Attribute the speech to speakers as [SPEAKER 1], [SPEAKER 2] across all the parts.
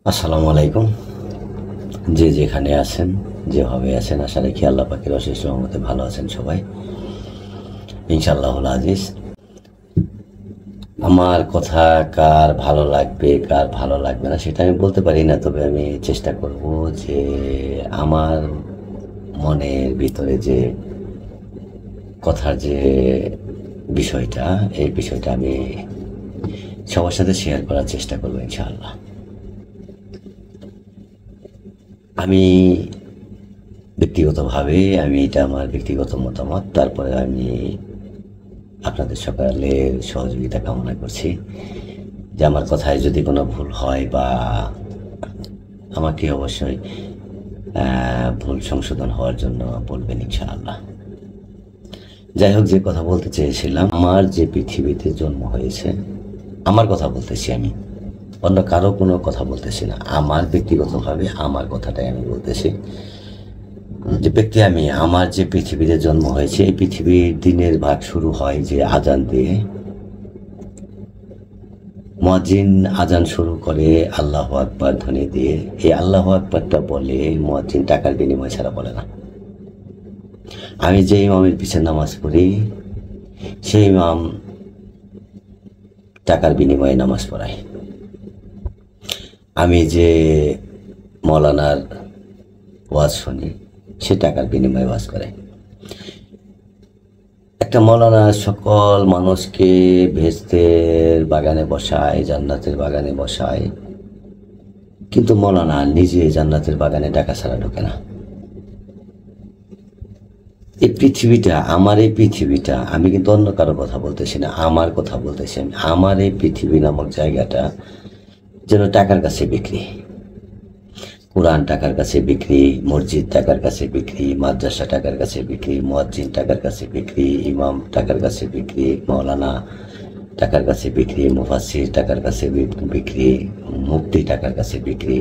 [SPEAKER 1] আসসালামু আলাইকুম। যে যেখানে আছেন, যেভাবে আছেন, আশা রাখি আল্লাহ পাকের অশেষ রহমতে ভালো আছেন সবাই, ইনশাআল্লাহুল আজিজ। আমার কথা কার ভালো লাগবে কার ভালো লাগবে না সেটা আমি বলতে পারি না, তবে আমি চেষ্টা করব যে আমার মনের ভিতরে যে কথার যে বিষয়টা, এই বিষয়টা আমি সবার সাথে শেয়ার করার চেষ্টা করবো ইনশাআল্লাহ। আমি ব্যক্তিগতভাবে এটা আমার ব্যক্তিগত মতামত। তারপরে আমি আপনাদের সকলের সহযোগিতা কামনা করছি যে আমার কথায় যদি কোনো ভুল হয় বা আমাকে অবশ্যই ভুল সংশোধন হওয়ার জন্য বলবেন ইনশাআল্লাহ। যাই হোক, যে কথা বলতে চেয়েছিলাম, আমার যে পৃথিবীতে জন্ম হয়েছে, আমার কথা বলতেছি আমি, অন্য কারো কোনো কথা বলতেছি না। আমার ব্যক্তিগতভাবে আমার কথাটাই আমি বলতেছি। যে ব্যক্তি আমি, আমার যে পৃথিবীতে জন্ম হয়েছে, এই পৃথিবীর দিনের ভাগ শুরু হয় যে আজান দিয়ে। মুয়াজ্জিন আজান শুরু করে আল্লাহু আকবার ধ্বনি দিয়ে। এই আল্লাহু আকবারটা বলে মুয়াজ্জিন টাকার বিনিময় ছাড়া বলে না। আমি যে ইমামের পিছনে নামাজ পড়ি, সেই ইমাম টাকার বিনিময়ে নামাজ পড়ায়। আমি যে মৌলানার ওয়াজ শুনি, সে টাকার বিনিময়ে ওয়াজ করে। একটা মৌলানা সকল মানুষকে ভেস্তের বাগানে বসায়, জান্নাতের বাগানে বসায়, কিন্তু মৌলানা নিজে জান্নাতের বাগানে টাকা ছাড়া ঢোকে না। এই পৃথিবীটা আমার, এই পৃথিবীটা আমি কিন্তু অন্য কারো কথা বলতেছি না, আমার কথা বলতেছি আমি। আমার এই পৃথিবী নামক জায়গাটা যেন টাকার কাছে বিক্রি। কোরআন টাকার কাছে বিক্রি, মসজিদ টাকার কাছে বিক্রি, মাদ্রাসা টাকার কাছে বিক্রি, মুয়াজ্জিন টাকার কাছে বিক্রি, ইমাম টাকার কাছে বিক্রি, মৌলানা টাকার কাছে বিক্রি, মুফাসসির টাকার কাছে বিক্রি, মুফতি টাকার কাছে বিক্রি।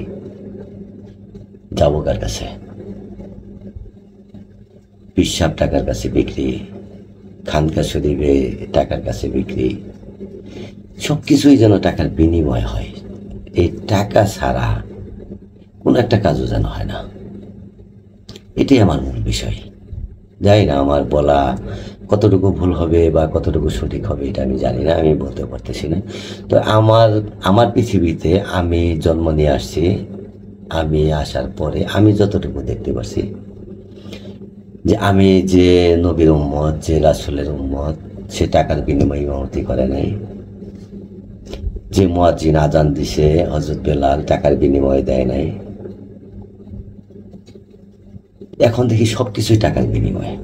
[SPEAKER 1] যাবো কার কাছে? পিসাব টাকার কাছে বিক্রি, খানকা শরীফে টাকার কাছে বিক্রি। সব কিছুই যেন টাকার বিনিময় হয়। এই টাকা ছাড়া কোনো একটা কাজও যেন হয় না। এটাই আমার মূল বিষয়। জানি না আমার বলা কতটুকু ভুল হবে বা কতটুকু সঠিক হবে, এটা আমি জানি না, আমি বলতে পারতেছি না। তো আমার আমার পৃথিবীতে আমি জন্ম নিয়ে আসছি। আমি আসার পরে আমি যতটুকু দেখতে পারছি, যে আমি যে নবীর উম্মত, যে রাসূলের উম্মত, সে টাকার বিনিময়ে ইমামতি করে নাই। যে মুয়াজ্জিন আজান দিছে, হযরত বেলাল টাকার বিনিময়ে দেয় নাই। এখন দেখি সবকিছুই টাকার বিনিময়ে।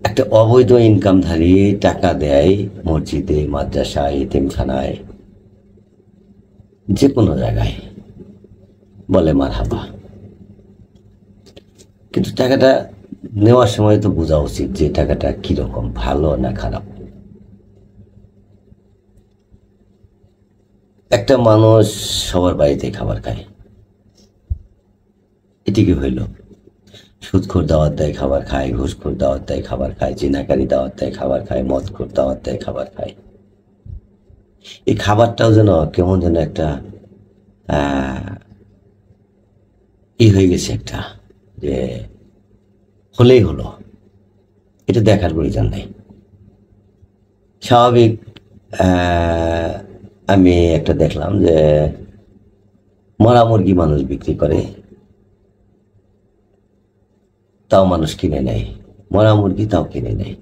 [SPEAKER 1] একটা অবৈধ ইনকামধারী টাকা দেয় মসজিদে, মাদ্রাসায়, এতিমখানায়, যে কোনো জায়গায়, বলে মারহাবা। কিন্তু টাকাটা নেওয়ার সময় তো বোঝা উচিত যে টাকাটা কিরকম, ভালো না খারাপ। একটা মানুষ সবার বাড়িতে খাবার খায়, এটি কি হইল? সুদখোর দাওয়াত দেয় খাবার খায়, ঘুষখোর দাওয়াত দেয় খাবার খায়, জিনাকারী দাওয়াত দেয় খাবার খায়, মদখোর দাওয়াত দেয় খাবার খায়। এই খাবারটাও যেন কেমন যেন একটা হয়ে গেছে একটা, যে হলেই হলো, এটা দেখার প্রয়োজন নেই। স্বাভাবিক। আমি একটা দেখলাম যে মরা মুরগি মানুষ বিক্রি করে, তাও মানুষ কিনে নেয়। মরা মুরগি তাও কিনে নেয়।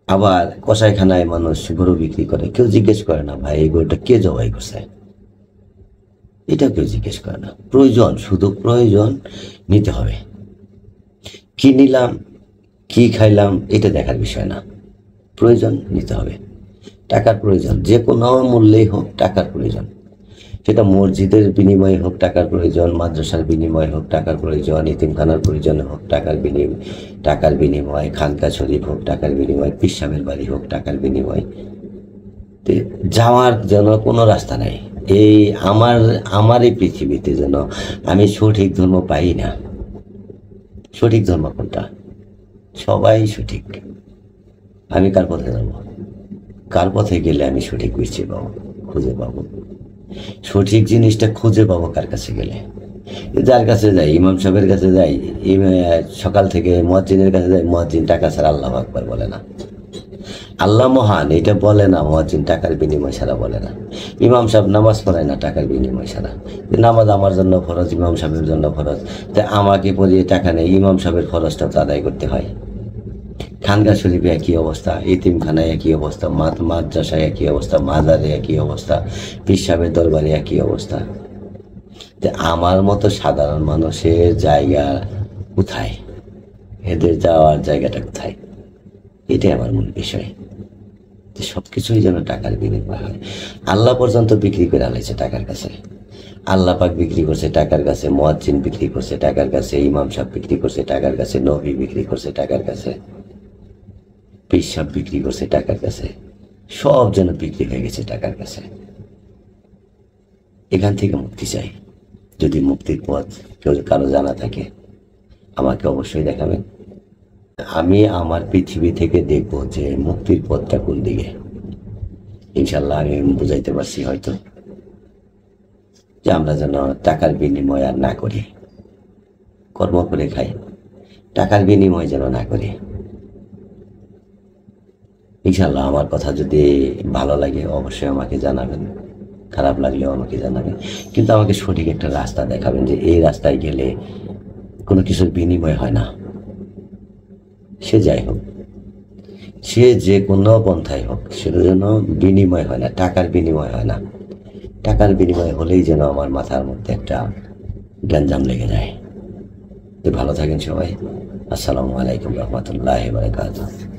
[SPEAKER 1] আবার কসাইখানায় মানুষ গরু বিক্রি করে, কেউ জিজ্ঞেস করে না ভাই এই গরুটা কে জবাই করছে, এটাও কেউ জিজ্ঞেস করে না। প্রয়োজন, শুধু প্রয়োজন নিতে হবে। কি নিলাম, কি খাইলাম, এটা দেখার বিষয় না। প্রয়োজন নিতে হবে। টাকার প্রয়োজন, যে কোনো মূল্যেই হোক টাকার প্রয়োজন। সেটা মসজিদের বিনিময়ে হোক টাকার প্রয়োজন, মাদ্রাসার বিনিময়ে হোক টাকার প্রয়োজন, এতিমখানার প্রয়োজন হোক টাকার বিনিময়, খানকা শরীফ হোক টাকার বিনিময়, পীর সাহেবের বাড়ি হোক টাকার বিনিময়। যাওয়ার যেন কোনো রাস্তা নেই। এই আমার এই পৃথিবীতে যেন আমি সঠিক ধর্ম পাই না। সঠিক ধর্ম কোনটা? সবাই সঠিক। আমি কার পথে যাব? কার পথে গেলে আমি সঠিক খুঁজে পাবো? সঠিক জিনিসটা খুঁজে পাবো কার কাছে গেলে? যার কাছে যাই, ইমাম সাহেবের কাছে যাই, সকাল থেকে মুয়াজ্জিনের কাছে যাই, মুয়াজ্জিন টাকা ছাড়া আল্লাহু আকবার বলে না। আল্লাহ মহান এটা বলে না, মুয়াজ্জিন টাকার বিনিময় ছাড়া বলে না। ইমাম সাহেব নামাজ পড়ায় না টাকার বিনিময় ছাড়া। নামাজ আমার জন্য ফরজ, ইমাম সাহেবের জন্য ফরজ, তাই আমাকে পড়িয়ে টাকা নেই, ইমাম সাহেবের ফরজটা তো আদায় করতে হয়। খানকা শরীফে একই অবস্থা, এতিমখানায় একই অবস্থা, মাদ্রাসায় একই অবস্থা, মাজারে একই অবস্থা, পীর সাহেবের দরবারে একই অবস্থা। আমার মতো সাধারণ মানুষের জায়গা কোথায়? এদের যাওয়ার জায়গাটা কোথায়? এটাই আমার মূল বিষয়, যে সবকিছুই যেন টাকার বিনিময় হয়। আল্লাহ পর্যন্ত বিক্রি করে আলাইছে টাকার কাছে। আল্লাহ পাক বিক্রি করছে টাকার কাছে, মুয়াজ্জিন বিক্রি করছে টাকার কাছে, ইমাম সাহেব বিক্রি করছে টাকার কাছে, নবী বিক্রি করছে টাকার কাছে, পীর সাহেব বিক্রি করছে টাকার কাছে। সব যেন বিক্রি হয়ে গেছে টাকার কাছে। এখান থেকে মুক্তি চাই। যদি মুক্তির পথ কেউ কারো জানা থাকে আমাকে অবশ্যই দেখাবেন। আমি আমার পৃথিবী থেকে দেখব যে মুক্তির পথটা কোন দিকে। ইনশাল্লাহ আমি বুঝাইতে পারছি হয়তো, যে আমরা যেন টাকার বিনিময় আর না করি, কর্ম করে খাই, টাকার বিনিময় যেন না করি। ইনশাল্লাহ আমার কথা যদি ভালো লাগে অবশ্যই আমাকে জানাবেন, খারাপ লাগলেও আমাকে জানাবেন, কিন্তু আমাকে সঠিক একটা রাস্তা দেখাবেন, যে এই রাস্তায় গেলে কোনো কিছুর বিনিময় হয় না। সে যাই হোক, সে যে কোনো পন্থায় হোক, সেটা যেন বিনিময় হয় না, টাকার বিনিময় হয় না। টাকার বিনিময় হলেই যেন আমার মাথার মধ্যে একটা গ্যাঞ্জাম লেগে যায়। তো ভালো থাকেন সবাই। আসসালামু আলাইকুম রহমতুল্লাহি ওয়া বারাকাতুহু।